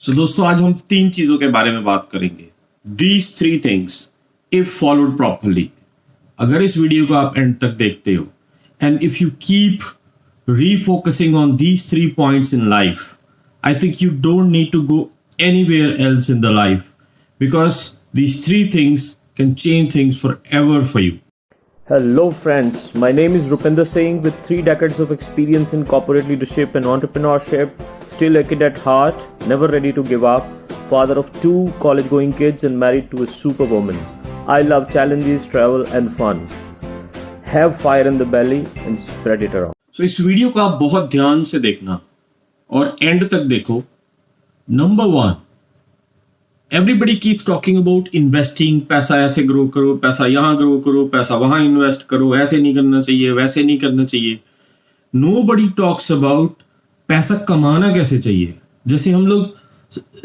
सो दोस्तों आज हम 3 चीजों के बारे में बात करेंगे। These 3 things if followed properly, अगर इस वीडियो को आप एंड तक देखते हो and if you keep refocusing on these 3 points in life, I think you don't need to go anywhere else in the life because these 3 things can change things forever for you. Hello friends, my name is Rupinder Singh with 3 decades of experience in corporate leadership and entrepreneurship, still a kid at heart, never ready to give up, father of 2 college-going kids and married to a superwoman. I love challenges, travel and fun. Have fire in the belly and spread it around. So इस video को आप बहुत ध्यान से देखना और and तक देखो। Number 1, everybody keeps talking about investing, पैसा ऐसे ग्रो करो, पैसा यहाँ ग्रो करो, पैसा वहां इन्वेस्ट करो, ऐसे नहीं करना चाहिए, वैसे नहीं करना चाहिए। नोबडी टॉक्स अबाउट पैसा कमाना कैसे चाहिए। जैसे हम लोग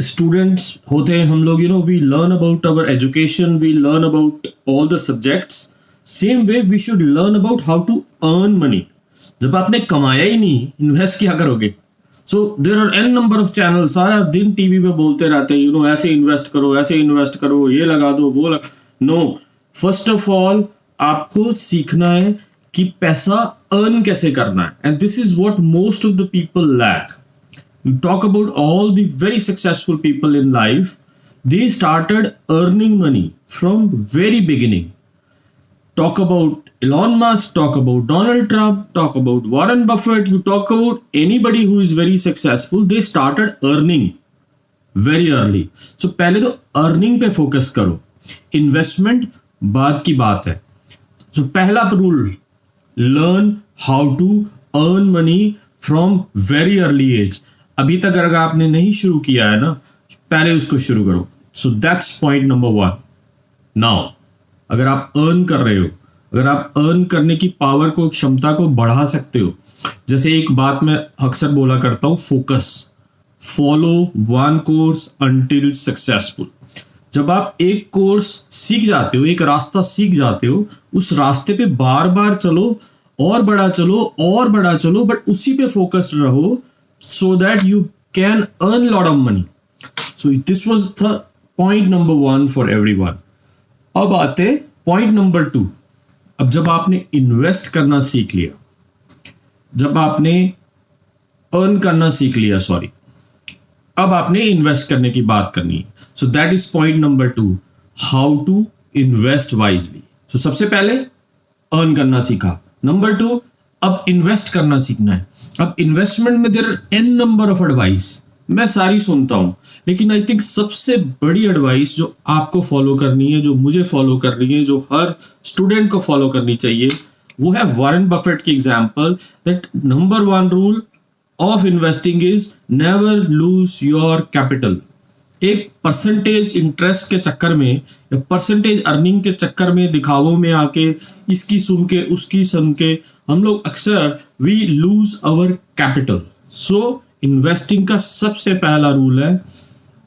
स्टूडेंट्स होते हैं, हम लोग we learn about our education, we learn about all the subjects, same way we should learn about how to earn money. जब आपने कमाया ही नहीं, इन्वेस्ट क्या करोगे। So there are an number of channel सारा दिन टीवी पे बोलते रहते हैं ऐसे इन्वेस्ट करो, ऐसे इन्वेस्ट करो, ये लगा दो, वो लगा। नो, फर्स्ट ऑफ ऑल आपको सीखना है कि पैसा अर्न कैसे करना है, and this is what most of the people lack. You talk about all the very successful people in life, they started earning money from very beginning. Talk about Elon Musk, talk about Donald Trump, talk about Warren Buffett, you talk about anybody who is very successful, they started earning very early. So पहले तो earning पे focus करो, investment बाद की बात है। So पहला rule, learn how to earn money from very early age. अभी तक अगर आपने नहीं शुरू किया है ना, पहले उसको शुरू करो। So that's point number 1. Now अगर आप अर्न कर रहे हो, अगर आप अर्न करने की पावर को, क्षमता को बढ़ा सकते हो, जैसे एक बात मैं अक्सर बोला करता हूं, focus, follow 1 course until successful. जब आप एक कोर्स सीख जाते हो, एक रास्ता सीख जाते हो, उस रास्ते पे बार बार चलो और बड़ा चलो और बड़ा चलो, बट उसी पे फोकस्ड रहो so that you can earn lot of money. So this was the point number 1 for everyone. अब आते पॉइंट नंबर 2। अब जब आपने इन्वेस्ट करना सीख लिया, जब आपने अर्न करना सीख लिया, अब आपने इन्वेस्ट करने की बात करनी है। So that is point number 2, how to invest wisely. So सबसे पहले अर्न करना सीखा, नंबर 2 अब इन्वेस्ट करना सीखना है। अब इन्वेस्टमेंट में there are an number of advice, मैं सारी सुनता हूं, लेकिन आई थिंक सबसे बड़ी एडवाइस जो आपको फॉलो करनी है, जो मुझे फॉलो करनी है, जो हर स्टूडेंट को फॉलो करनी चाहिए, वो है वॉरेन बफेट की example that number 1 rule of investing is never lose your capital. एक परसेंटेज इंटरेस्ट के चक्कर में या परसेंटेज अर्निंग के चक्कर में, दिखावों में आके, इसकी सुन के उसकी सुन के, हम लोग अक्सर we lose our capital. So investing का सबसे पहला रूल है,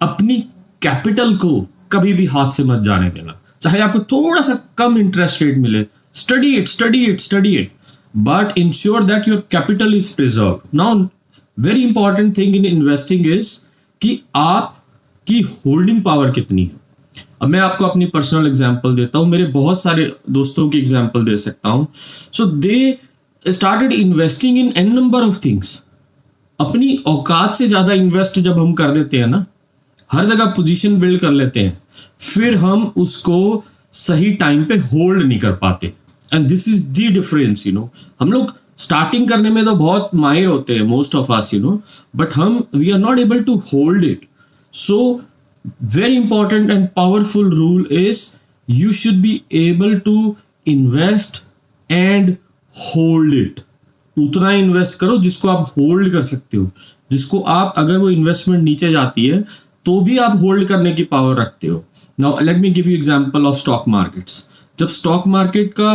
अपनी कैपिटल को कभी भी हाथ से मत जाने देना। चाहे आपको थोड़ा सा कम इंटरेस्ट रेट मिले, study it, but ensure that your capital is preserve. Now very important thing in investing is कि आपकी होल्डिंग पावर कितनी है। अब मैं आपको अपनी पर्सनल एग्जांपल देता हूं, मेरे बहुत सारे दोस्तों की एग्जांपल दे सकता हूं। So they started investing in an number of things. अपनी औकात से ज्यादा इन्वेस्ट जब हम कर देते हैं ना, हर जगह पोजीशन बिल्ड कर लेते हैं, फिर हम उसको सही टाइम पे होल्ड नहीं कर पाते, and this is the difference. हम लोग स्टार्टिंग करने में तो बहुत माहिर होते हैं, most of us but we are not able to hold it. So very important and powerful rule is you should be able to invest and hold it. उतना इन्वेस्ट करो जिसको आप होल्ड कर सकते हो, जिसको आप, अगर वो इन्वेस्टमेंट नीचे जाती है तो भी आप होल्ड करने की पावर रखते हो। Now let me give you example of stock markets. जब स्टॉक मार्केट का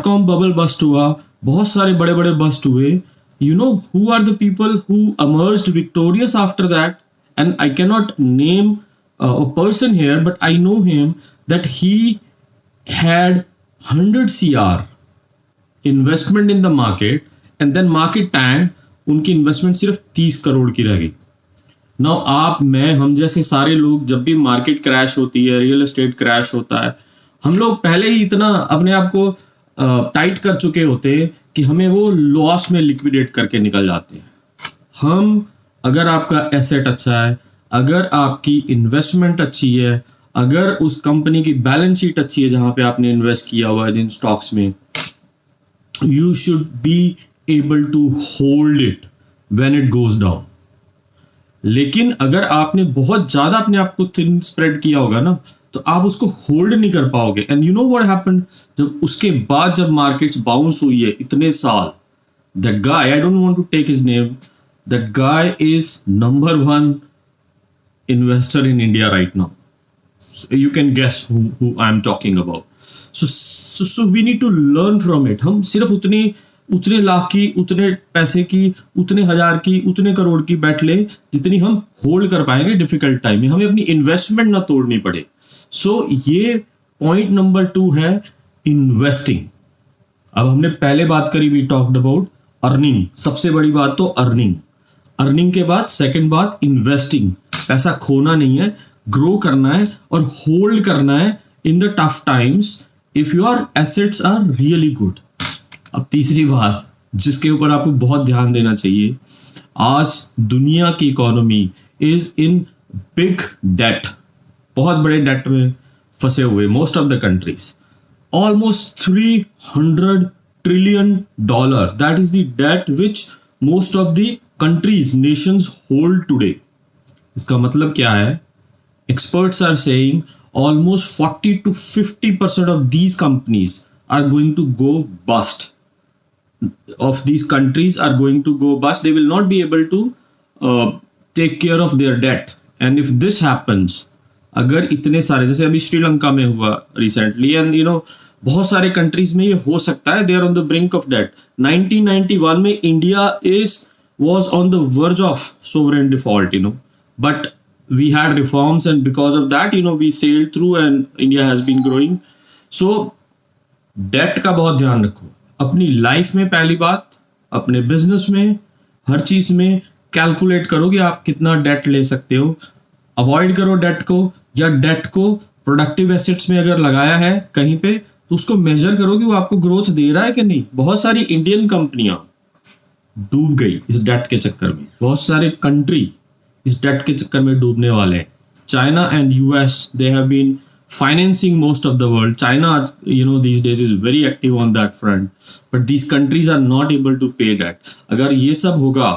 .com बबल बस्ट हुआ, बहुत सारे बड़े बड़े बस्ट हुए, who are the people who emerged victorious after that, and I cannot name a person here, but I know him that he had 100 CR investment in the market, and then market tanked, उनकी investment सिर्फ 30 करोड़ की रह गई। Now आप, मैं, हम जैसे सारे लोग जब भी मार्केट क्रैश होती है, रियल एस्टेट क्रैश होता है, हम लोग पहले ही इतना अपने आप को टाइट कर चुके होते हैं कि हमें वो लॉस में लिक्विडेट करके निकल जाते हैं। हम, अगर आपका एसेट अच्छा है, अगर आपकी इन्वेस्टमेंट अच्छी है, अगर उस कंपनी की बैलेंस शीट अच्छी है जहां पे आपने इन्वेस्ट किया हुआ है जिन स्टॉक्स में, you should be able to hold it when it goes down. लेकिन अगर आपने बहुत ज्यादा अपने आप को थिन स्प्रेड किया होगा ना, तो आप उसको होल्ड नहीं कर पाओगे। And you know what happened, जब उसके बाद जब मार्केट्स बाउंस हुई है इतने साल, that guy, I don't want to take his name, that guy is number 1 investor in India right now. So you can guess who I'm talking about. So we need to learn from it. हम सिर्फ उतने लाख की, उतने पैसे की, उतने हजार की, उतने करोड़ की बैठ ले जितनी हम होल्ड कर पाएंगे डिफिकल्ट टाइम में, हमें अपनी इन्वेस्टमेंट ना तोड़नी पड़े। सो ये पॉइंट नंबर 2 है, इन्वेस्टिंग। अब हमने पहले बात करी, वी टॉक्ड अबाउट अर्निंग, सबसे बड़ी बात तो अर्निंग के बाद सेकंड बात इन्वेस्टिंग। पैसा खोना नहीं है, ग्रो करना है और होल्ड करना है in the tough times if your assets are really good. अब तीसरी बात जिसके ऊपर आपको बहुत ध्यान देना चाहिए, आज दुनिया की economy is in big debt, बहुत बड़े डेट में फंसे हुए most of the countries, almost $300 trillion, that is the debt which most of the countries, nations hold today. इसका मतलब क्या है? Experts are saying almost 40 to 50% of these companies are going to go bust. Of these countries are going to go bust. They will not be able to take care of their debt. And if this happens, अगर इतने सारे, जैसे अभी श्रीलंका में हुआ recently, and you know बहुत सारे countries में ये हो सकता है, they are on the brink of debt. 1991 में India was on the verge of sovereign default, but we had reforms, and because of that, we sailed through and India has been growing. So debt का बहुत ध्यान रखो अपनी life में, पहली बात, अपने बिजनेस में, हर चीज में कैलकुलेट करो कि आप कितना डेट ले सकते हो। अवॉइड करो डेट को, या डेट को प्रोडक्टिव एसेट्स में अगर लगाया है कहीं पे, तो उसको मेजर करो कि वो आपको ग्रोथ दे रहा है कि नहीं। बहुत सारी इंडियन कंपनियां डूब गई इस डेट के चक्कर में, बहुत सारे कंट्री इस डेट के चक्कर में डूबने वाले हैं। China and US, they have been financing most of the world. China, these days is very active on that front, but these countries are not able to pay that. अगर ये सब होगा,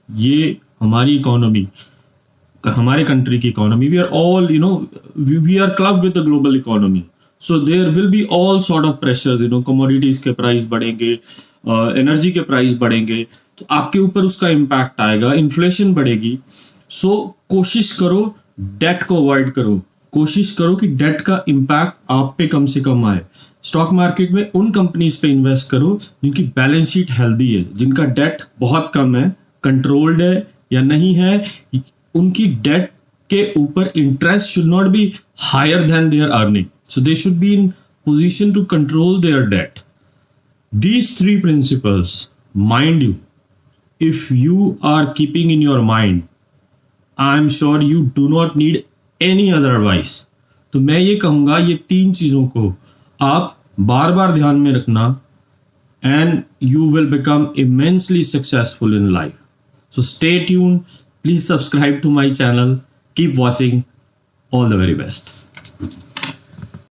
ये हमारी इकोनॉमी, हमारे कंट्री की economy, we are all, we are clubbed with the global economy. So there will be all sort of pressures, commodities के price बढ़ेंगे, एनर्जी के प्राइस बढ़ेंगे, तो आपके ऊपर उसका इम्पैक्ट आएगा, इन्फ्लेशन बढ़ेगी। सो कोशिश करो डेट को अवॉइड करो, कोशिश करो कि डेट का इम्पैक्ट आप पे कम से कम आए। स्टॉक मार्केट में उन कंपनीज पे इन्वेस्ट करो जिनकी बैलेंस शीट हेल्दी है, जिनका डेट बहुत कम है, कंट्रोल्ड है या नहीं है, उनकी डेट के ऊपर interest should not be higher than their earning, so they should be in position to control their debt. These 3 principles, mind you, if you are keeping in your mind, I'm sure you do not need any other advice. तो मैं ये कहूँगा, ये 3 चीज़ों को आप बार बार ध्यान में रखना, and you will become immensely successful in life. So stay tuned. Please subscribe to my channel. Keep watching. All the very best.